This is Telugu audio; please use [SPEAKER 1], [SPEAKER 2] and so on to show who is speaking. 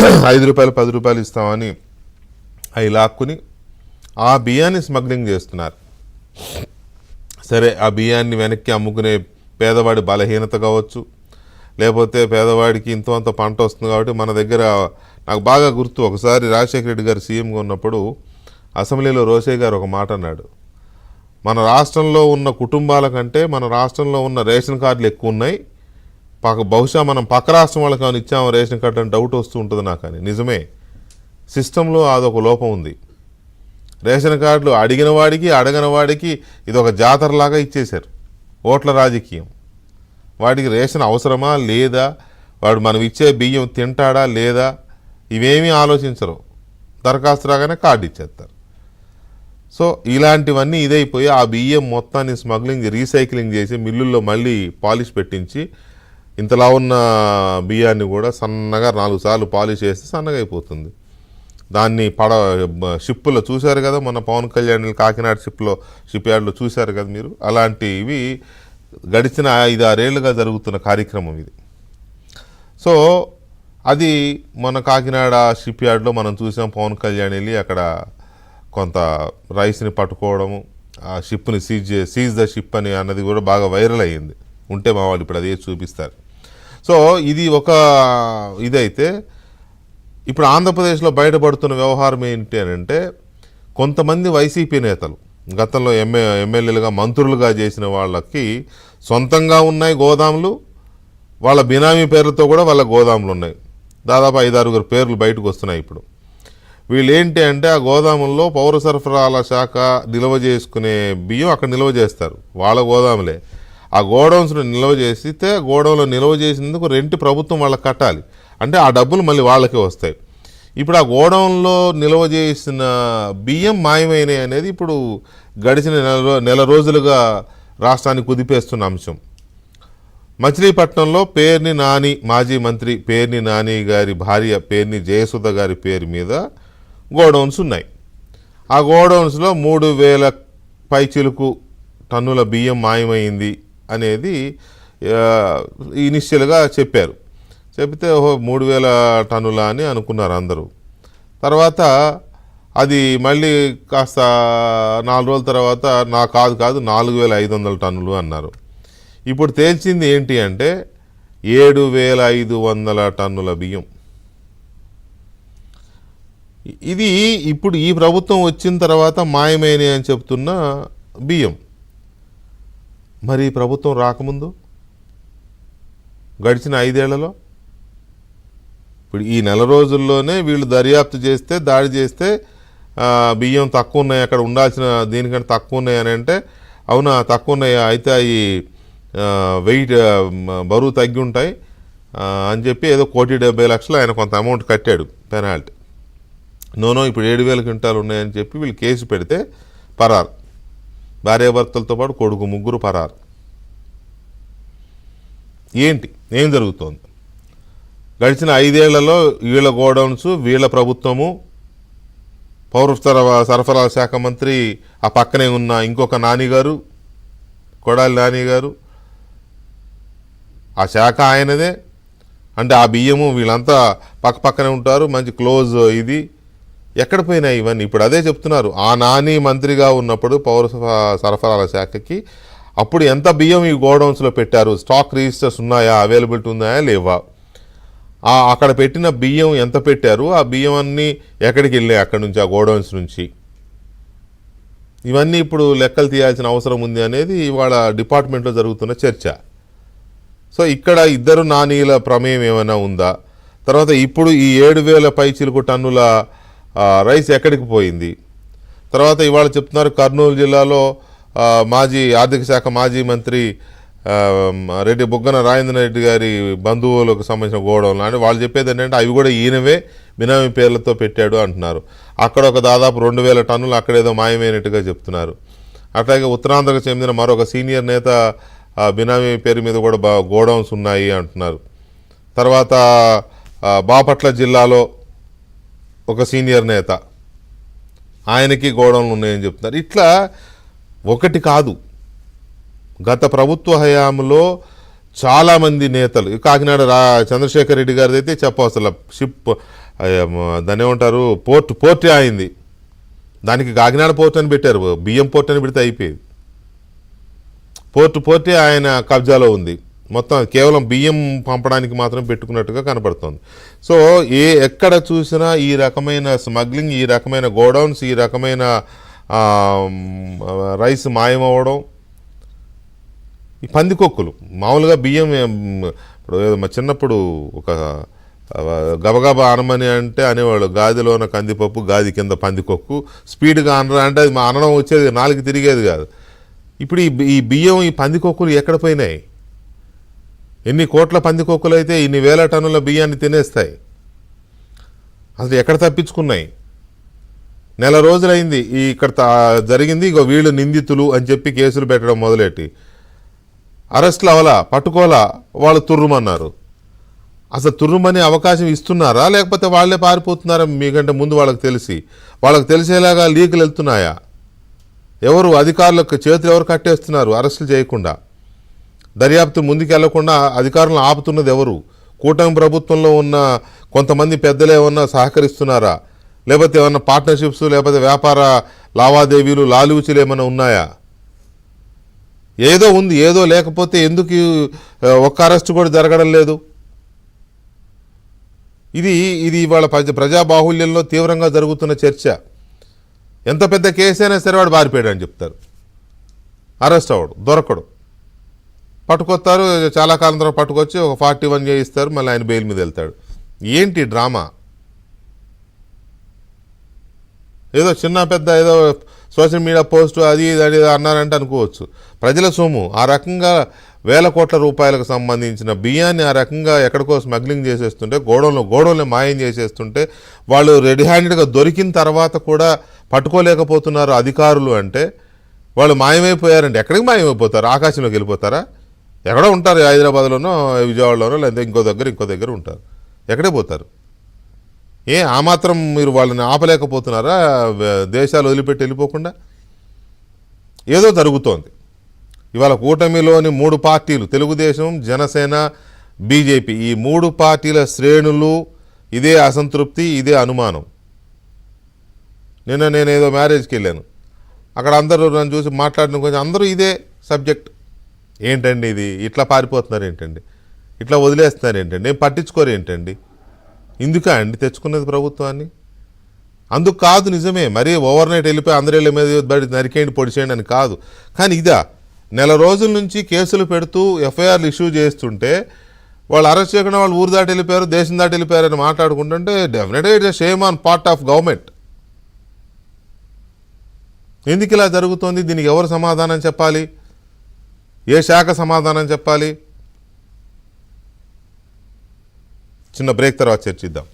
[SPEAKER 1] ₹5 ₹10 ఇస్తామని అవి లాక్కుని ఆ బియ్యాన్ని స్మగ్లింగ్ చేస్తున్నారు. సరే, ఆ బియ్యాన్ని వెనక్కి అమ్ముకునే పేదవాడి బలహీనత కావచ్చు, లేకపోతే పేదవాడికి ఇంతో అంత పంట వస్తుంది కాబట్టి మన దగ్గర. నాకు బాగా గుర్తు, ఒకసారి రాజశేఖర రెడ్డి గారు సీఎంగా ఉన్నప్పుడు అసెంబ్లీలో రోషయ్య గారు ఒక మాట అన్నాడు, మన రాష్ట్రంలో ఉన్న కుటుంబాల కంటే మన రాష్ట్రంలో ఉన్న రేషన్ కార్డులు ఎక్కువ ఉన్నాయి, బహుశా మనం పక్క రాష్ట్రం వాళ్ళకి ఏమైనా ఇచ్చాము రేషన్ కార్డు అని డౌట్ వస్తూ ఉంటుంది నాకు. అని నిజమే, సిస్టంలో అదొక లోపం ఉంది. రేషన్ కార్డులు అడిగిన వాడికి అడగని వాడికి ఇదొక జాతరలాగా ఇచ్చేశారు. ఓట్ల రాజకీయం. వాడికి రేషన్ అవసరమా లేదా, వాడు మనం ఇచ్చే బియ్యం తింటాడా లేదా, ఇవేమీ ఆలోచించరు. దరఖాస్తు రాగానే కార్డు ఇచ్చేస్తారు. సో ఇలాంటివన్నీ ఇదైపోయి ఆ బియ్యం మొత్తాన్ని స్మగ్లింగ్ రీసైక్లింగ్ చేసి మిల్లుల్లో మళ్ళీ పాలిష్ పెట్టించి ఇంతలా ఉన్న బియ్యాన్ని కూడా సన్నగా 4 సార్లు పాలిష్ చేస్తే సన్నగా అయిపోతుంది. దాన్ని షిప్పులో చూశారు కదా, మన పవన్ కళ్యాణ్ కాకినాడ షిప్ యార్డ్లో చూశారు కదా మీరు. అలాంటివి గడిచిన 5-6 ఏళ్ళుగా జరుగుతున్న కార్యక్రమం ఇది. సో అది మన కాకినాడ షిప్ యార్డ్లో మనం చూసాం. పవన్ కళ్యాణ్ వెళ్ళి అక్కడ కొంత రైస్ని పట్టుకోవడము, ఆ షిప్ని సీజ్ ద షిప్ అని అన్నది కూడా బాగా వైరల్ అయ్యింది. ఉంటే మా వాళ్ళు ఇప్పుడు అదే చూపిస్తారు. సో ఇది ఒక ఇదైతే, ఇప్పుడు ఆంధ్రప్రదేశ్లో బయటపడుతున్న వ్యవహారం ఏంటి అని అంటే, కొంతమంది వైసీపీ నేతలు గతంలో ఎమ్మెల్యేలుగా మంత్రులుగా చేసిన వాళ్ళకి సొంతంగా ఉన్నాయి గోదాములు, వాళ్ళ బినామీ పేర్లతో కూడా వాళ్ళ గోదాములు ఉన్నాయి. దాదాపు 5-6 పేర్లు బయటకు వస్తున్నాయి ఇప్పుడు. వీళ్ళు ఏంటి అంటే, ఆ గోదాముల్లో పౌర సరఫరాల శాఖ నిల్వ చేసుకునే బియ్యం అక్కడ నిల్వ చేస్తారు, వాళ్ళ గోదాములే. ఆ గోడౌన్స్ను నిల్వ చేస్తే గోడౌన్లో నిల్వ చేసినందుకు రెంట్ ప్రభుత్వం వాళ్ళకి కట్టాలి. అంటే ఆ డబ్బులు మళ్ళీ వాళ్ళకే వస్తాయి. ఇప్పుడు ఆ గోడౌన్లో నిల్వ చేసిన బియ్యం మాయమైనవి అనేది ఇప్పుడు గడిచిన నెల రోజులుగా రాష్ట్రాన్ని కుదిపేస్తున్న అంశం. మచిలీపట్నంలో పేర్ని నాని, మాజీ మంత్రి పేర్ని నాని గారి భార్య పేర్ని జయసుధ గారి పేరు మీద గోడౌన్స్ ఉన్నాయి. ఆ గోడౌన్స్లో 3,000 పైచిలుకు టన్నుల బియ్యం మాయమైంది అనేది ఇనిషియల్గా చెప్పారు. చెప్తే 3,000 టన్నుల అని అనుకున్నారు అందరూ. తర్వాత అది మళ్ళీ కాస్త 4 రోజుల తర్వాత కాదు 4,500 టన్నులు అన్నారు. ఇప్పుడు తేల్చింది ఏంటి అంటే 7,500 టన్నుల బియ్యం. ఇది ఇప్పుడు ఈ ప్రభుత్వం వచ్చిన తర్వాత మాయమైనవి అని చెప్తున్న బియ్యం. మరి ప్రభుత్వం రాకముందు గడిచిన 5 ఏళ్లలో ఇప్పుడు ఈ నెల రోజుల్లోనే వీళ్ళు దర్యాప్తు చేస్తే, దాడి చేస్తే బియ్యం తక్కువ ఉన్నాయి, అక్కడ ఉండాల్సిన దీనికంటే తక్కువ ఉన్నాయి అని అంటే, అవునా తక్కువ ఉన్నాయా, అయితే అవి వెయిట్ బరువు తగ్గి ఉంటాయి అని చెప్పి ఏదో 1,70,00,000 ఆయన కొంత అమౌంట్ కట్టాడు పెనాల్టీ. నోనో ఇప్పుడు 7,000 క్వింటాలు ఉన్నాయని చెప్పి వీళ్ళు కేసు పెడితే పరారు. భార్యాభర్తలతో పాటు కొడుకు, ముగ్గురు పరారు. ఏం జరుగుతోంది? గడిచిన 5 ఏళ్లలో వీళ్ళ గోడౌన్స్, వీళ్ళ ప్రభుత్వము, పౌర సరఫరాల శాఖ మంత్రి ఆ పక్కనే ఉన్న ఇంకొక నానిగారు, కొడాలి నాని గారు, ఆ శాఖ ఆయనదే. అంటే ఆ బియ్యము వీళ్ళంతా పక్కనే ఉంటారు, మంచి క్లోజ్. ఇది ఎక్కడ పోయినాయి ఇవన్నీ? ఇప్పుడు అదే చెప్తున్నారు. ఆ నాని మంత్రిగా ఉన్నప్పుడు పౌర సరఫరాల శాఖకి అప్పుడు ఎంత బియ్యం ఈ గోడౌన్స్లో పెట్టారు, స్టాక్ రిజిస్టర్స్ ఉన్నాయా, అవైలబిలిటీ ఉన్నాయా లేవా, అక్కడ పెట్టిన బియ్యం ఎంత పెట్టారు, ఆ బియ్యం అన్నీ ఎక్కడికి వెళ్ళాయి అక్కడి నుంచి, ఆ గోడౌన్స్ నుంచి, ఇవన్నీ ఇప్పుడు లెక్కలు తీయాల్సిన అవసరం ఉంది అనేది ఇవాళ డిపార్ట్మెంట్లో జరుగుతున్న చర్చ. సో ఇక్కడ ఇద్దరు నానీల ప్రమేయం ఏమైనా ఉందా? తర్వాత ఇప్పుడు ఈ 7,000 పైచిలుకు టన్నుల రైస్ ఎక్కడికి పోయింది? తర్వాత ఇవాళ చెప్తున్నారు కర్నూలు జిల్లాలో మాజీ ఆర్థిక శాఖ మాజీ మంత్రి బుగ్గన రాజేంద్ర రెడ్డి గారి బంధువులకు సంబంధించిన గోడౌన్లు. అంటే వాళ్ళు చెప్పేది ఏంటంటే అవి కూడా ఈయనవే బినామీ పేర్లతో పెట్టాడు అంటున్నారు. అక్కడ ఒక దాదాపు 2,000 టన్నులు అక్కడేదో మాయమైనట్టుగా చెప్తున్నారు. అట్లాగే ఉత్తరాంధ్రకు చెందిన మరొక సీనియర్ నేత బినామీ పేరు మీద కూడా గోడౌన్స్ ఉన్నాయి అంటున్నారు. తర్వాత బాపట్ల జిల్లాలో ఒక సీనియర్ నేత, ఆయనకి గోడౌన్లు ఉన్నాయని చెప్తున్నారు. ఇట్లా ఒకటి కాదు, గత ప్రభుత్వ హయాంలో చాలామంది నేతలు కాకినాడ చంద్రశేఖర్ రెడ్డి గారిది అయితే చెప్పవసల షిప్ దాన్ని ఏమంటారు పోర్టే అయింది. దానికి కాకినాడ పోర్ట్ అని పెట్టారు, బియ్యం పోర్ట్ అని పెడితే అయిపోయేది. పోర్టే ఆయన కబ్జాలో ఉంది. మొత్తం కేవలం బియ్యం పంపడానికి మాత్రం పెట్టుకున్నట్టుగా కనపడుతుంది. సో ఎక్కడ చూసినా ఈ రకమైన స్మగ్లింగ్, ఈ రకమైన గోడౌన్స్, ఈ రకమైన రైస్ మాయమవ్వడం, ఈ పందికొక్కులు మామూలుగా బియ్యం ఇప్పుడు చిన్నప్పుడు ఒక గబగబా అనమని అంటే అనేవాళ్ళు, గాదిలోన కందిపప్పు గాది కింద పందికొక్కు, స్పీడ్గా అనరా అంటే అది అనడం వచ్చేది, నాలుగు తిరిగేది కాదు. ఇప్పుడు ఈ బియ్యం ఈ పందికొక్కులు ఎక్కడ పోయినాయి? ఎన్ని కోట్ల పందికొక్కులు అయితే ఇన్ని వేల టన్నుల బియ్యాన్ని తినేస్తాయి. అసలు ఎక్కడ తప్పించుకున్నాయి? నెల రోజులైంది ఇక్కడ జరిగింది. ఇగో వీళ్ళు నిందితులు అని చెప్పి కేసులు పెట్టడం మొదలెట్టి అరెస్టులు అవలా, పట్టుకోలా, వాళ్ళు తుర్రుమన్నారు. అసలు తుర్రుమని అవకాశం ఇస్తున్నారా లేకపోతే వాళ్ళే పారిపోతున్నారా? మీకంటే ముందు వాళ్ళకి తెలిసేలాగా లీకులు వెళ్తున్నాయా? ఎవరు అధికారులకు చేతులు ఎవరు కట్టేస్తున్నారు అరెస్టులు చేయకుండా? దర్యాప్తు ముందుకెళ్లకుండా అధికారులను ఆపుతున్నది ఎవరు? కూటమి ప్రభుత్వంలో ఉన్న కొంతమంది పెద్దలు ఏమన్నా సహకరిస్తున్నారా? లేకపోతే ఏమన్నా పార్ట్నర్షిప్స్, లేకపోతే వ్యాపార లావాదేవీలు, లాలూచీలు ఏమైనా ఉన్నాయా? ఏదో ఉంది, ఏదో లేకపోతే ఎందుకు ఒక్క అరెస్టు కూడా జరగడం లేదు? ఇది ఇవాళ ప్రజాబాహుల్యంలో తీవ్రంగా జరుగుతున్న చర్చ. ఎంత పెద్ద కేసు అయినా సరే వాడు పారిపోయాడు అని చెప్తారు, అరెస్ట్ అవ్వడు, దొరకడు, పట్టుకొస్తారు. చాలా కాలం తర్వాత పట్టుకొచ్చి ఒక 41 చేయిస్తారు, మళ్ళీ ఆయన బెయిల్ మీద వెళ్తాడు. ఏంటి డ్రామా? ఏదో చిన్న పెద్ద ఏదో సోషల్ మీడియా పోస్టు అది అన్నారంటే అనుకోవచ్చు. ప్రజల సొమ్ము ఆ రకంగా వేల కోట్ల రూపాయలకు సంబంధించిన బియ్యాన్ని ఆ రకంగా ఎక్కడికో స్మగ్లింగ్ చేసేస్తుంటే, గోడౌన్లో మాయం చేసేస్తుంటే, వాళ్ళు రెడీ హ్యాండెడ్గా దొరికిన తర్వాత కూడా పట్టుకోలేకపోతున్నారు అధికారులు అంటే వాళ్ళు మాయమైపోయారంటే ఎక్కడికి మాయమైపోతారు? ఆకాశంలోకి వెళ్ళిపోతారా? ఎక్కడో ఉంటారు, హైదరాబాద్లోనో విజయవాడలోనో లేదా ఇంకో దగ్గర ఉంటారు. ఎక్కడే పోతారు? ఆ మాత్రం మీరు వాళ్ళని ఆపలేకపోతున్నారా? దేశాలు వదిలిపెట్టి వెళ్ళిపోకుండా ఏదో జరుగుతోంది. ఇవాళ కూటమిలోని 3 పార్టీలు, తెలుగుదేశం, జనసేన, బీజేపీ, ఈ 3 పార్టీల శ్రేణులు ఇదే అసంతృప్తి, ఇదే అనుమానం. నేనేదో మ్యారేజ్కి వెళ్ళాను, అక్కడ అందరూ నన్ను చూసి మాట్లాడిన కొంచెం అందరూ ఇదే సబ్జెక్ట్. ఏంటండి ఇది? ఇట్లా పారిపోతున్నారు ఏంటండి? ఇట్లా వదిలేస్తున్నారు ఏంటండి? ఏం పట్టించుకోరు ఏంటండి? ఇందుకా అండి తెచ్చుకున్నది ప్రభుత్వాన్ని? అందుకు కాదు, నిజమే, మరీ ఓవర్ నైట్ వెళ్ళిపోయి అందరి మీద బడి నరికేయండి, పొడిచేయండి అని కాదు. కానీ ఇదా నెల రోజుల నుంచి కేసులు పెడుతూ ఎఫ్ఐఆర్లు ఇష్యూ చేస్తుంటే వాళ్ళు అరెస్ట్ చేయకుండా వాళ్ళు ఊరు దాటి వెళ్ళిపోయారు, దేశం దాటి వెళ్ళిపోయారు అని మాట్లాడుకుంటుంటే డెఫినెట్గా it's a shame on part of government. ఎందుకు ఇలా జరుగుతోంది? దీనికి ఎవరు సమాధానం చెప్పాలి? ఏ శాఖ సమాధానం చెప్పాలి? చిన్న బ్రేక్ తర్వాత చర్చిద్దాం.